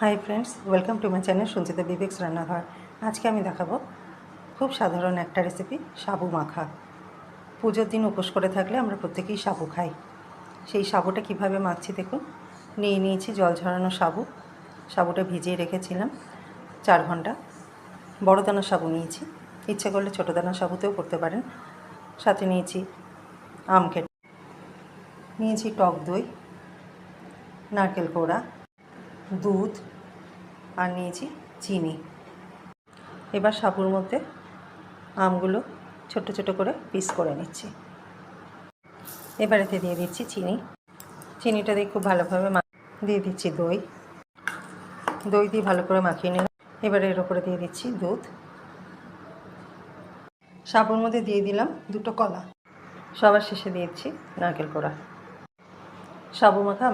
High friends, welcome to my channel Sanchita বিবেক্স রান্নাঘর। আজকে আমি দেখাবো খুব সাধারণ একটা রেসিপি, সাবু মাখা। পুজোর দিন উপোস করে থাকলে আমরা প্রত্যেকেই সাবু খাই। সেই সাবুটা কিভাবে মাখছি দেখুন। নিয়েছি জল ঝরানো সাবু। সাবুটা ভিজিয়ে রেখেছিলাম 4 ঘন্টা। বড় দানা সাবু নিয়েছি, ইচ্ছে করলে ছোটো দানা সাবুতেও করতে পারেন। সাথে নিয়েছি আম কেটে, নিয়েছি টক দই, নারকেল কোড়া, দুধ আর নিয়েছি চিনি। এবার সাবুর মধ্যে আমগুলো ছোট ছোট করে পিস করে নিচ্ছি। এবার এতে দিয়ে দিচ্ছি চিনি। চিনিটা দিয়ে খুব ভালোভাবে দিয়ে দিচ্ছি দই। দই দিয়ে ভালো করে মাখিয়ে নিলাম। এবার এর ওপরে দিয়ে দিচ্ছি দুধ। সাবুর মধ্যে দিয়ে দিলাম 2টো কলা। সবার শেষে দিয়েছি নারকেল কোড়া। সাবু মাখা